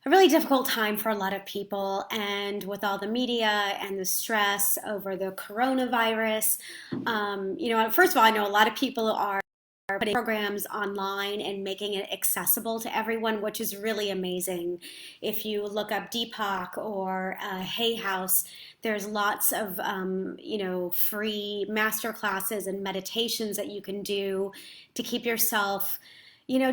a really difficult time for a lot of people. And with all the media and the stress over the coronavirus, first of all, I know a lot of people are putting programs online and making it accessible to everyone, which is really amazing. If you look up Deepak or Hay House, there's lots of free master classes and meditations that you can do to keep yourself,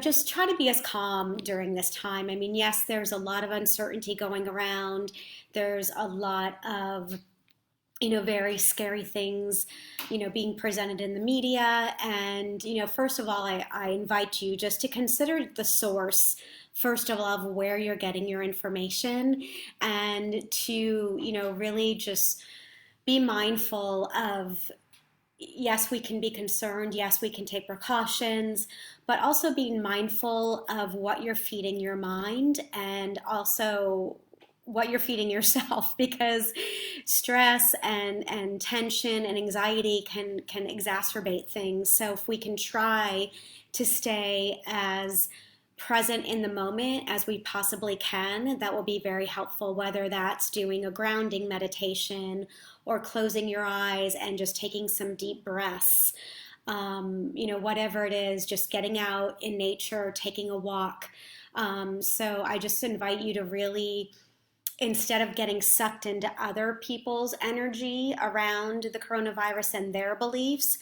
just try to be as calm during this time. I mean, yes, there's a lot of uncertainty going around. There's a lot of very scary things, being presented in the media. And, first of all, I invite you just to consider the source, first of all, of where you're getting your information, and to, really just be mindful of, yes, we can be concerned. Yes, we can take precautions, but also being mindful of what you're feeding your mind and also what you're feeding yourself, because stress and tension and anxiety can exacerbate things. So if we can try to stay as present in the moment as we possibly can, that will be very helpful, whether that's doing a grounding meditation or closing your eyes and just taking some deep breaths. Whatever it is, just getting out in nature, taking a walk. So I just invite you to really, instead of getting sucked into other people's energy around the coronavirus and their beliefs,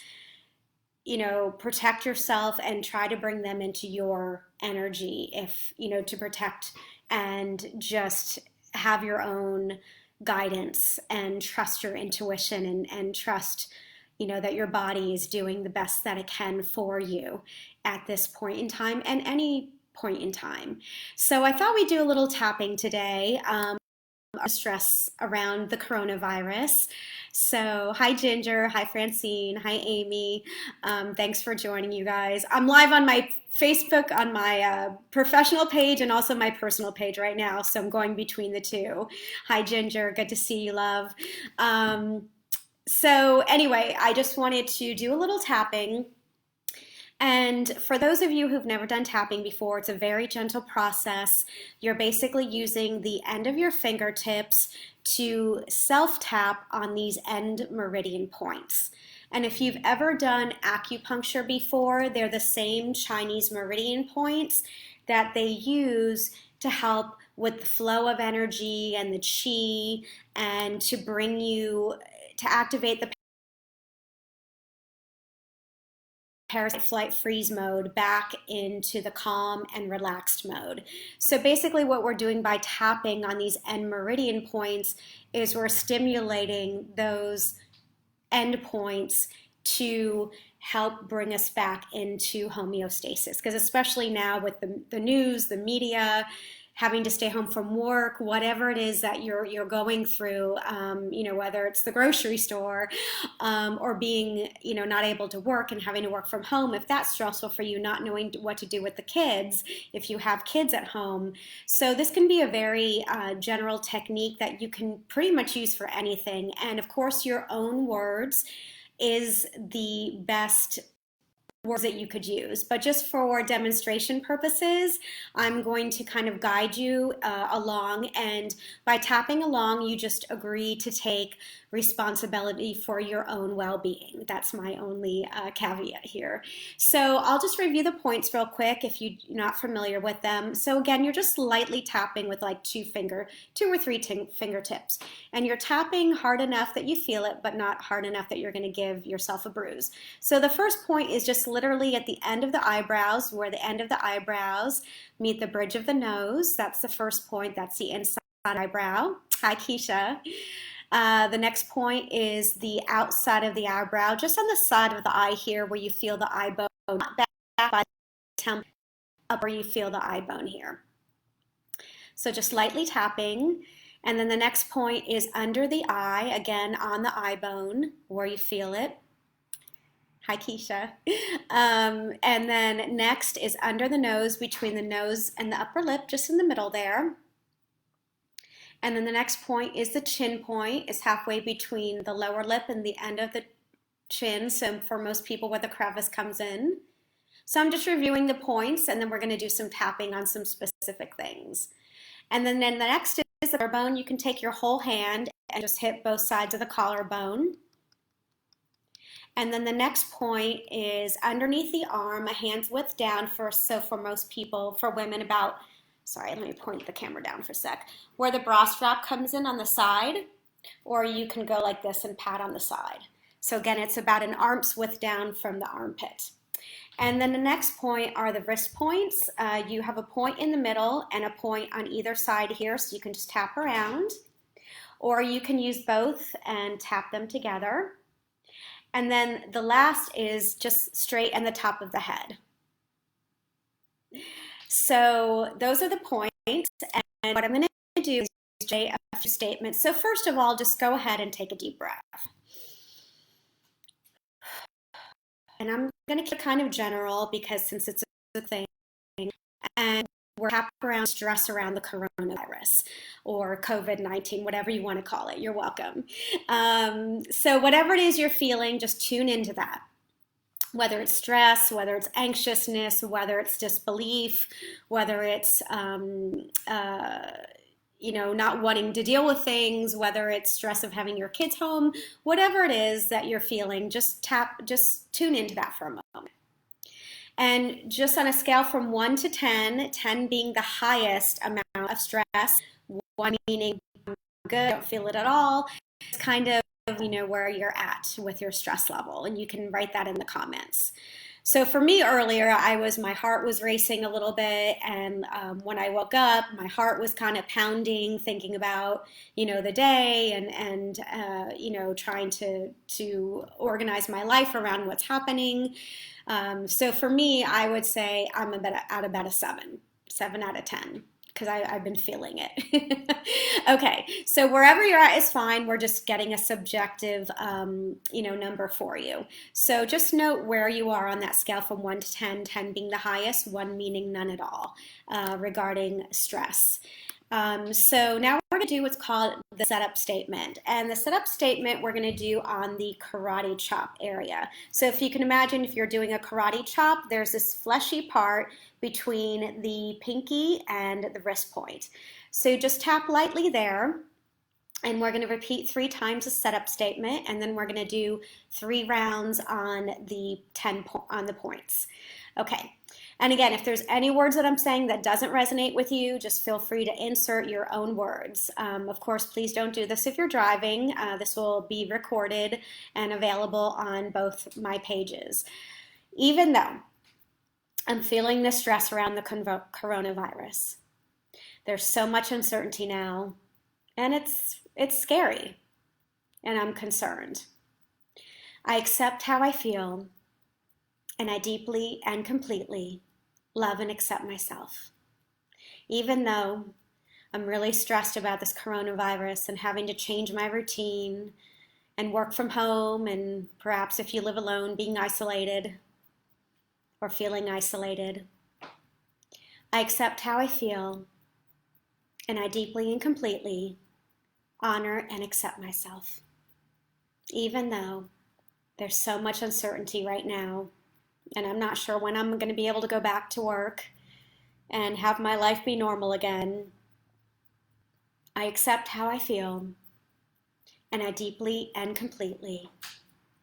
protect yourself and try to bring them into your energy, if, to protect, and just have your own guidance and trust your intuition, and trust, that your body is doing the best that it can for you at this point in time and any point in time. So I thought we'd do a little tapping today. Stress around the coronavirus. So hi Ginger, hi Francine, hi Amy. Thanks for joining, you guys. I'm live on my Facebook, on my professional page, and also my personal page right now, so I'm going between the two. Hi Ginger, good to see you, love. So anyway, I just wanted to do a little tapping. And for those of you who've never done tapping before, it's a very gentle process. You're basically using the end of your fingertips to self-tap on these end meridian points. And if you've ever done acupuncture before, they're the same Chinese meridian points that they use to help with the flow of energy and the qi, and to bring you, to activate the parasite flight freeze mode back into the calm and relaxed mode. So basically what we're doing by tapping on these end meridian points is we're stimulating those end points to help bring us back into homeostasis. Because especially now with the news, the media, having to stay home from work, whatever it is that you're going through, whether it's the grocery store, or being, not able to work and having to work from home, if that's stressful for you, not knowing what to do with the kids, if you have kids at home. So this can be a very general technique that you can pretty much use for anything. And of course, your own words is the best words that you could use, but just for demonstration purposes, I'm going to kind of guide you along, and by tapping along, you just agree to take responsibility for your own well-being. That's my only caveat here. So I'll just review the points real quick if you're not familiar with them. So again, you're just lightly tapping with like two or three fingertips, and you're tapping hard enough that you feel it, but not hard enough that you're going to give yourself a bruise. So the first point is just literally at the end of the eyebrows, where the end of the eyebrows meet the bridge of the nose. That's the first point. That's the inside eyebrow. Hi, Keisha. The next point is the outside of the eyebrow, just on the side of the eye here, where you feel the eye bone, not back by the temple, up where you feel the eye bone here. So just lightly tapping. And then the next point is under the eye, again on the eye bone, where you feel it. Hi, Keisha. And then next is under the nose, between the nose and the upper lip, just in the middle there. And then the next point is the chin point. It's halfway between the lower lip and the end of the chin. So for most people where the crevice comes in. So I'm just reviewing the points, and then we're going to do some tapping on some specific things. And then the next is the collarbone. You can take your whole hand and just hit both sides of the collarbone. And then the next point is underneath the arm, a hand's width down so for most people, for women about, sorry, let me point the camera down for a sec, where the bra strap comes in on the side, or you can go like this and pat on the side. So again, it's about an arm's width down from the armpit. And then the next point are the wrist points. You have a point in the middle and a point on either side here, so you can just tap around, or you can use both and tap them together. And then the last is just straight and the top of the head. So those are the points, and what I'm going to do is say a few statements. So first of all, just go ahead and take a deep breath. And I'm going to keep it kind of general because since it's a thing, and we're tapping around stress around the coronavirus or COVID-19, whatever you want to call it, you're welcome. So whatever it is you're feeling, just tune into that. Whether it's stress, whether it's anxiousness, whether it's disbelief, whether it's not wanting to deal with things, whether it's stress of having your kids home, whatever it is that you're feeling, just tune into that for a moment. And just on a scale from 1 to 10, 10 being the highest amount of stress, 1 meaning good, don't feel it at all, it's kind of, where you're at with your stress level, and you can write that in the comments. So for me earlier, my heart was racing a little bit, and when I woke up, my heart was kind of pounding, thinking about, the day and trying to organize my life around what's happening. So for me, I would say I'm at about a 7 out of 10. Because I've been feeling it. Okay, so wherever you're at is fine. We're just getting a subjective, number for you. So just note where you are on that scale from 1 to 10, 10 being the highest, 1 meaning none at all, regarding stress. So now we're going to do what's called the setup statement. And the setup statement we're going to do on the karate chop area. So if you can imagine, if you're doing a karate chop, there's this fleshy part between the pinky and the wrist point. So just tap lightly there. And we're going to repeat 3 times the setup statement, and then we're going to do 3 rounds on the points. Okay. And again, if there's any words that I'm saying that doesn't resonate with you, just feel free to insert your own words. Of course, please don't do this if you're driving. This will be recorded and available on both my pages. Even though I'm feeling the stress around the coronavirus, there's so much uncertainty now, and it's scary, and I'm concerned. I accept how I feel, and I deeply and completely love and accept myself. Even though I'm really stressed about this coronavirus and having to change my routine and work from home, and perhaps if you live alone, being isolated or feeling isolated, I accept how I feel, and I deeply and completely honor and accept myself. Even though there's so much uncertainty right now, and I'm not sure when I'm going to be able to go back to work and have my life be normal again, I accept how I feel, and I deeply and completely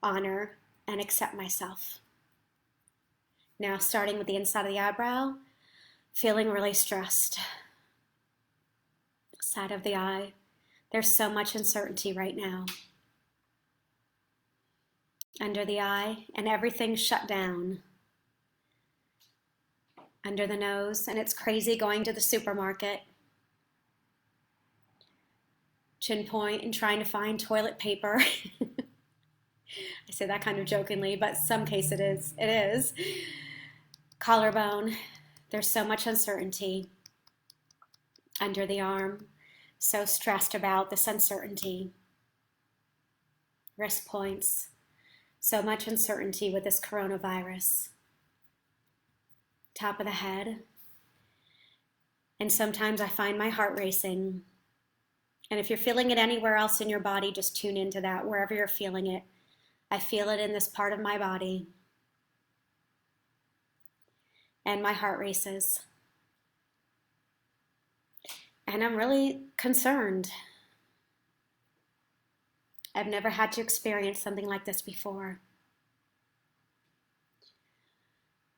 honor and accept myself. Now, starting with the inside of the eyebrow, feeling really stressed. Side of the eye, there's so much uncertainty right now. Under the eye, and everything's shut down. Under the nose, and it's crazy going to the supermarket. Chin point and trying to find toilet paper. I say that kind of jokingly, but some case it is. Collarbone, there's so much uncertainty. Under the arm, so stressed about this uncertainty. Wrist points, so much uncertainty with this coronavirus. Top of the head. And sometimes I find my heart racing. And if you're feeling it anywhere else in your body, just tune into that, wherever you're feeling it. I feel it in this part of my body. and my heart races. And I'm really concerned. I've never had to experience something like this before.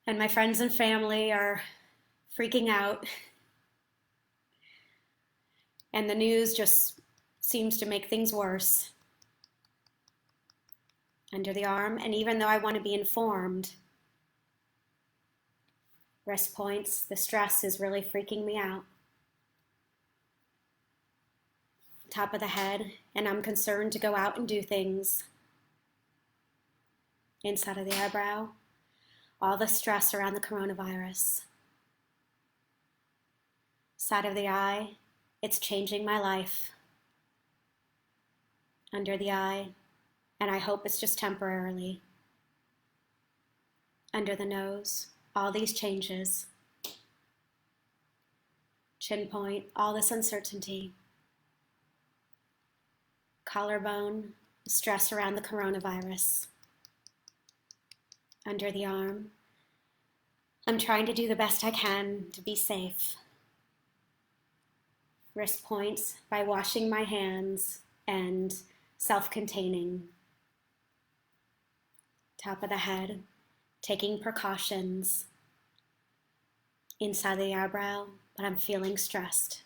And my friends and family are freaking out. And the news just seems to make things worse. Under the arm, and even though I want to be informed, wrist points, the stress is really freaking me out. Top of the head, and I'm concerned to go out and do things. Inside of the eyebrow, all the stress around the coronavirus. Side of the eye, it's changing my life. Under the eye, and I hope it's just temporarily. Under the nose, all these changes. Chin point, all this uncertainty. Collarbone, stress around the coronavirus. Under the arm, I'm trying to do the best I can to be safe. Wrist points by washing my hands and self-containing. Top of the head, taking precautions. Inside the eyebrow, but I'm feeling stressed.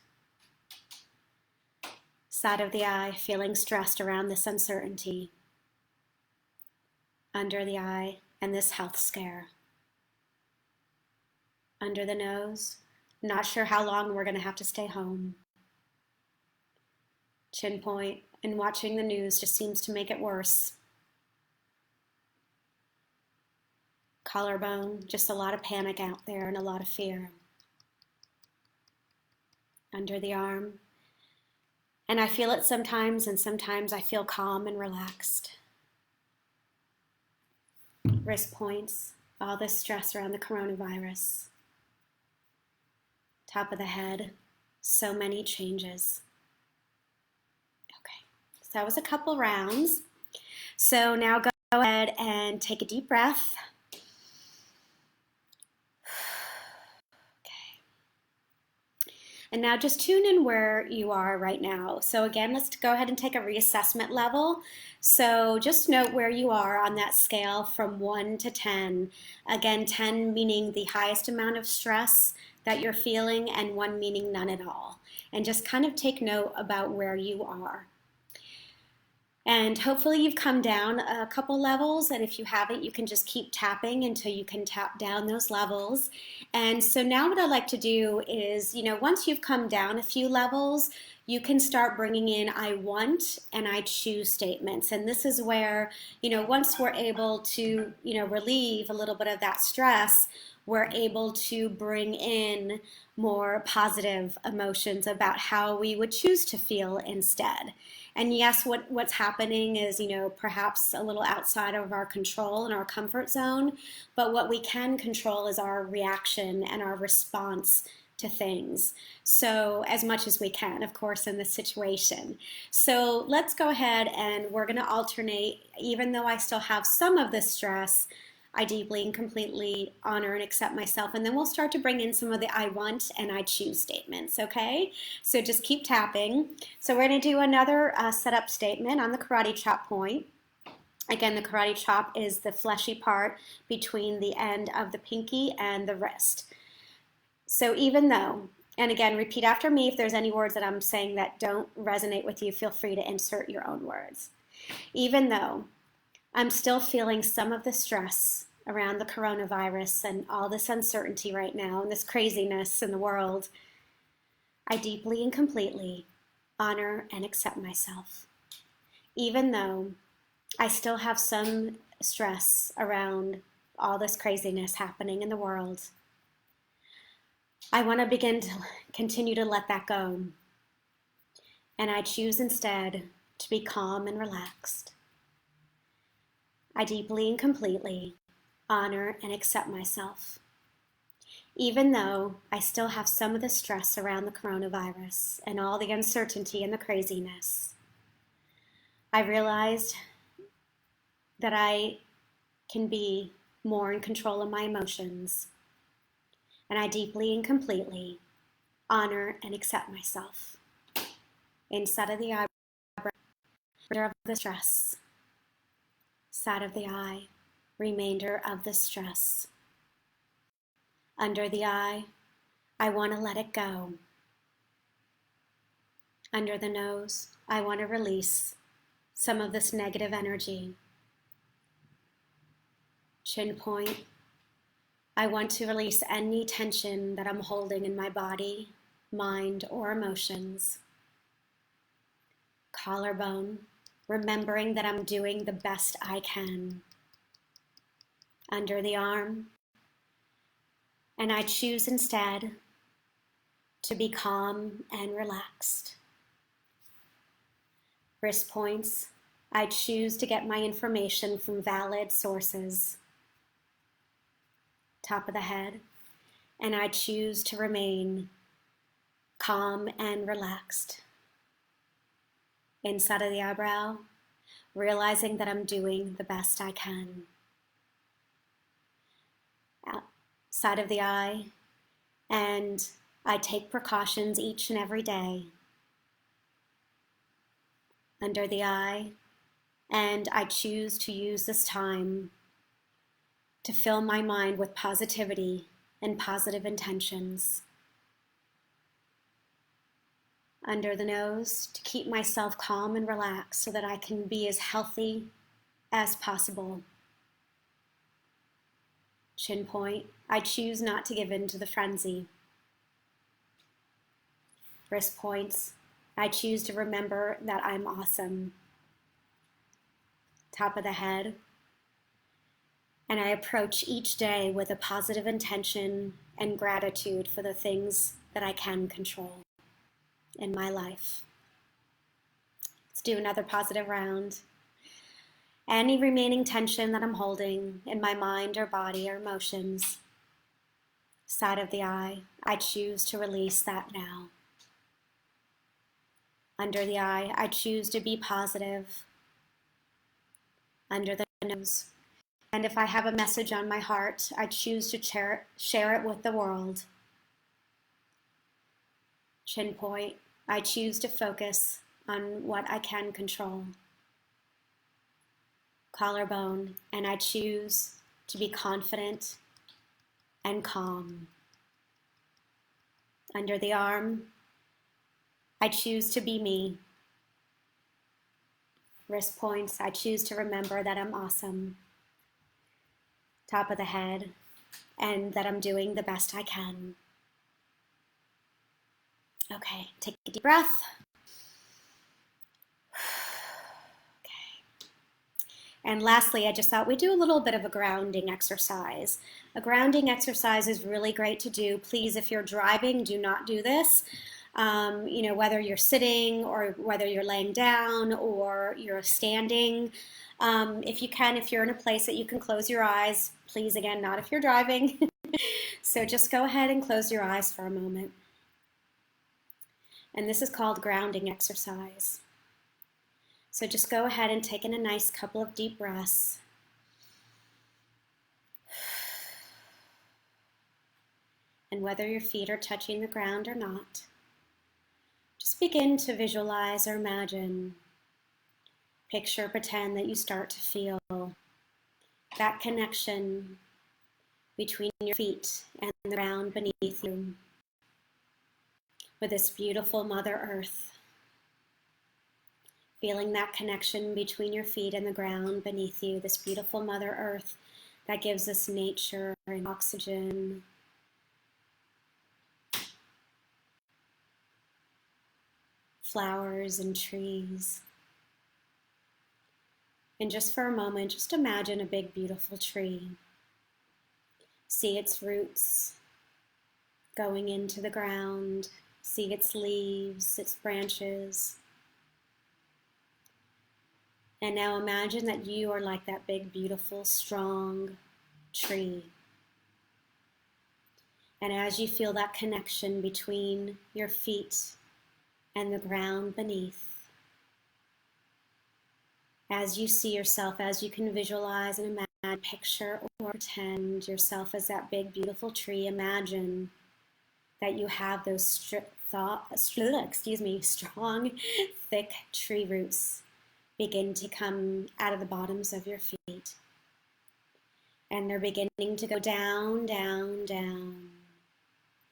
Side of the eye, feeling stressed around this uncertainty. Under the eye, and this health scare. Under the nose, not sure how long we're going to have to stay home. Chin point, and watching the news just seems to make it worse. Collarbone, just a lot of panic out there and a lot of fear. Under the arm, and I feel it sometimes, and sometimes I feel calm and relaxed. Wrist points, all this stress around the coronavirus. Top of the head, so many changes. Okay, so that was a couple rounds. So now go ahead and take a deep breath. And now just tune in where you are right now. So again, let's go ahead and take a reassessment level. So just note where you are on that scale from 1 to 10. Again, 10 meaning the highest amount of stress that you're feeling, and 1 meaning none at all. And just kind of take note about where you are. And hopefully you've come down a couple levels, and if you haven't, you can just keep tapping until you can tap down those levels. And so now what I'd like to do is, once you've come down a few levels, you can start bringing in I want and I choose statements. And this is where, once we're able to, relieve a little bit of that stress, we're able to bring in more positive emotions about how we would choose to feel instead. And yes, what's happening is, perhaps a little outside of our control and our comfort zone, but what we can control is our reaction and our response to things. So as much as we can, of course, in this situation. So let's go ahead and we're going to alternate. Even though I still have some of the stress, I deeply and completely honor and accept myself. And then we'll start to bring in some of the I want and I choose statements, okay? So just keep tapping. So we're going to do another setup statement on the karate chop point. Again, the karate chop is the fleshy part between the end of the pinky and the wrist. So even though, and again, repeat after me, if there's any words that I'm saying that don't resonate with you, feel free to insert your own words. Even though I'm still feeling some of the stress around the coronavirus and all this uncertainty right now and this craziness in the world, I deeply and completely honor and accept myself. Even though I still have some stress around all this craziness happening in the world, I want to begin to continue to let that go. And I choose instead to be calm and relaxed. I deeply and completely honor and accept myself, even though I still have some of the stress around the coronavirus and all the uncertainty and the craziness. I realized that I can be more in control of my emotions. And I deeply and completely honor and accept myself. Inside of the eyebrow, remainder of the stress. Side of the eye, remainder of the stress. Under the eye, I want to let it go. Under the nose, I want to release some of this negative energy. Chin point, I want to release any tension that I'm holding in my body, mind, or emotions. Collarbone, remembering that I'm doing the best I can. Under the arm, and I choose instead to be calm and relaxed. Wrist points, I choose to get my information from valid sources. Top of the head, and I choose to remain calm and relaxed. Inside of the eyebrow, realizing that I'm doing the best I can. Outside of the eye, and I take precautions each and every day. Under the eye, and I choose to use this time to fill my mind with positivity and positive intentions. Under the nose, to keep myself calm and relaxed so that I can be as healthy as possible. Chin point, I choose not to give in to the frenzy. Wrist points, I choose to remember that I'm awesome. Top of the head, and I approach each day with a positive intention and gratitude for the things that I can control in my life. Let's do another positive round. Any remaining tension that I'm holding in my mind or body or emotions, side of the eye, I choose to release that now. Under the eye, I choose to be positive. Under the nose, and if I have a message on my heart, I choose to share it with the world. Chin point, I choose to focus on what I can control. Collarbone, and I choose to be confident and calm. Under the arm, I choose to be me. Wrist points, I choose to remember that I'm awesome. Top of the head, and that I'm doing the best I can. Okay, take a deep breath. Okay. And lastly, I just thought we'd do a little bit of a grounding exercise. A grounding exercise is really great to do. Please, if you're driving, do not do this. Whether you're sitting or whether you're laying down or you're standing. If you can, if you're in a place that you can close your eyes, please, again, not if you're driving. So just go ahead and close your eyes for a moment. And this is called grounding exercise. So just go ahead and take in a nice couple of deep breaths. And whether your feet are touching the ground or not, just begin to visualize or imagine, picture, pretend that you start to feel that connection between your feet and the ground beneath you with this beautiful Mother Earth. Feeling that connection between your feet and the ground beneath you, this beautiful Mother Earth that gives us nature and oxygen. Flowers and trees. And just for a moment, just imagine a big, beautiful tree. See its roots going into the ground. See its leaves, its branches. And now imagine that you are like that big, beautiful, strong tree. And as you feel that connection between your feet and the ground beneath, as you see yourself, as you can visualize and picture or pretend yourself as that big, beautiful tree. Imagine that you have those strong, thick tree roots begin to come out of the bottoms of your feet. And they're beginning to go down, down, down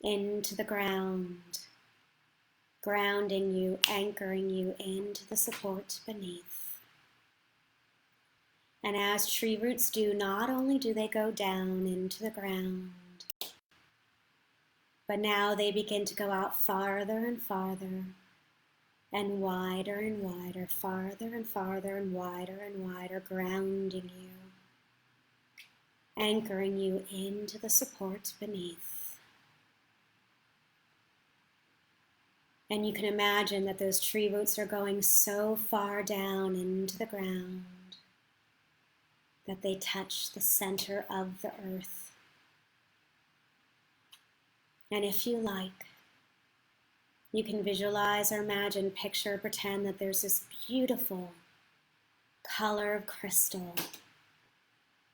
into the ground, grounding you, anchoring you into the support beneath. And as tree roots do, not only do they go down into the ground, but now they begin to go out farther and farther and wider, farther and farther and wider, grounding you, anchoring you into the support beneath. And you can imagine that those tree roots are going so far down into the ground that they touch the center of the earth. And if you like, you can visualize or imagine, picture, pretend that there's this beautiful color of crystal,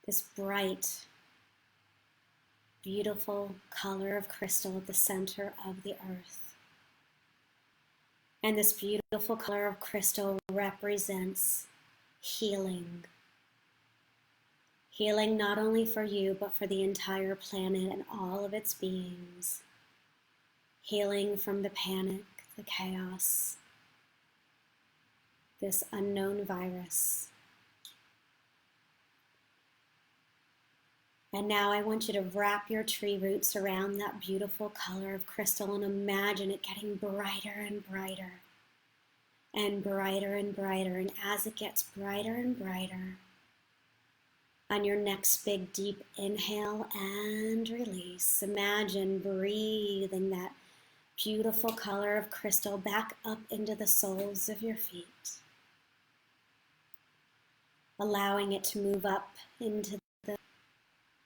this bright, beautiful color of crystal at the center of the earth. And this beautiful color of crystal represents healing. Healing not only for you, but for the entire planet and all of its beings. Healing from the panic, the chaos, this unknown virus. And now I want you to wrap your tree roots around that beautiful color of crystal and imagine it getting brighter and brighter and brighter and brighter. And as it gets brighter and brighter, on your next big deep inhale and release, imagine breathing that beautiful color of crystal back up into the soles of your feet, allowing it to move up into the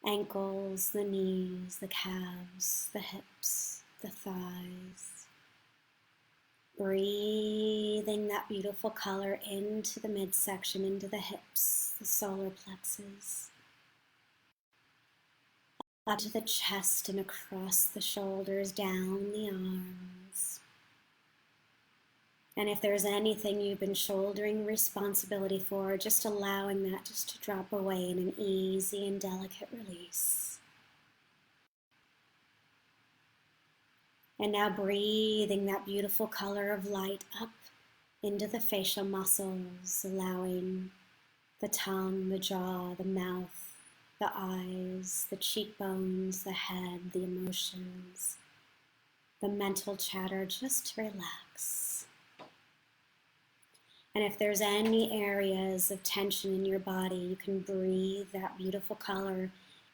ankles, the knees, the calves, the hips, the thighs. Breathing that beautiful color into the midsection, into the hips, the solar plexus, up to the chest and across the shoulders, down the arms. And if there's anything you've been shouldering responsibility for, just allowing that just to drop away in an easy and delicate release. And now breathing that beautiful color of light up into the facial muscles, allowing the tongue, the jaw, the mouth, the eyes, the cheekbones, the head, the emotions, the mental chatter, just to relax. And if there's any areas of tension in your body, you can breathe that beautiful color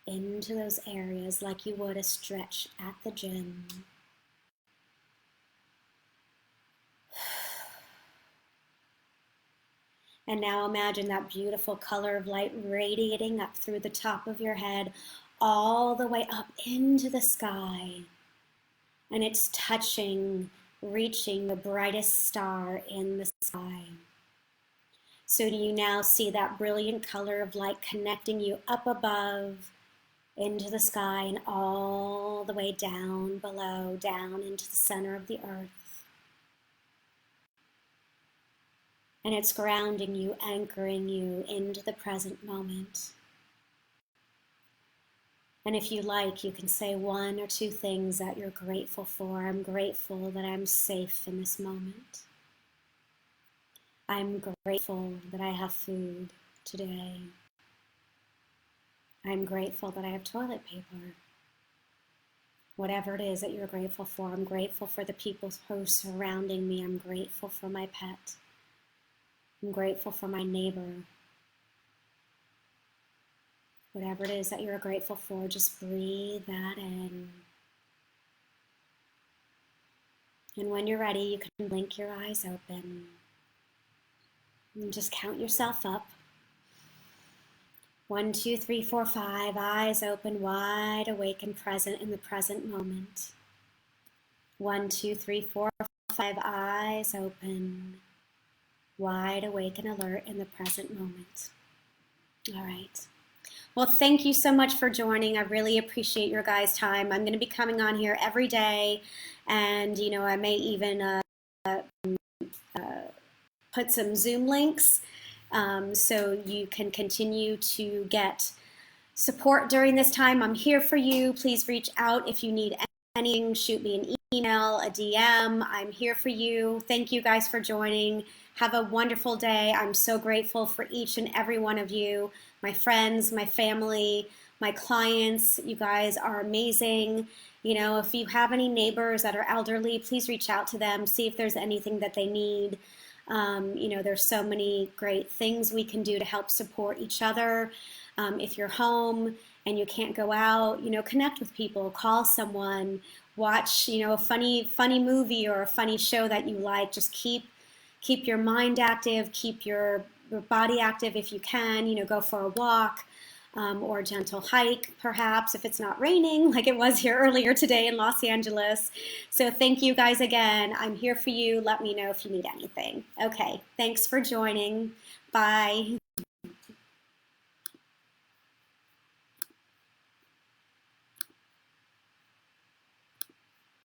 into those areas like you would a stretch at the gym. And now imagine that beautiful color of light radiating up through the top of your head, all the way up into the sky. And it's touching, reaching the brightest star in the sky. So do you now see that brilliant color of light connecting you up above into the sky and all the way down below, down into the center of the earth? And it's grounding you, anchoring you into the present moment. And if you like, you can say one or two things that you're grateful for. I'm grateful that I'm safe in this moment. I'm grateful that I have food today. I'm grateful that I have toilet paper. Whatever it is that you're grateful for, I'm grateful for the people who are surrounding me. I'm grateful for my pet. I'm grateful for my neighbor. Whatever it is that you're grateful for, just breathe that in. And when you're ready, you can blink your eyes open. And just count yourself up. 1, 2, 3, 4, 5, eyes open, wide awake and present in the present moment. 1, 2, 3, 4, 5, eyes open, wide awake and alert in the present moment. All right. Well, thank you so much for joining. I really appreciate your guys' time. I'm going to be coming on here every day, and I may even put some Zoom links so you can continue to get support during this time. I'm here for you. Please reach out if you need anything. Shoot me an email, a DM. I'm here for you. Thank you guys for joining. Have a wonderful day. I'm so grateful for each and every one of you, my friends, my family, my clients. You guys are amazing. If you have any neighbors that are elderly, please reach out to them, see if there's anything that they need. There's so many great things we can do to help support each other. If you're home and you can't go out, connect with people, call someone, watch, a funny movie or a funny show that you like. Just keep your mind active, keep your body active if you can. Go for a walk or a gentle hike, perhaps, if it's not raining like it was here earlier today in Los Angeles. So thank you guys again. I'm here for you. Let me know if you need anything. Okay, thanks for joining. Bye.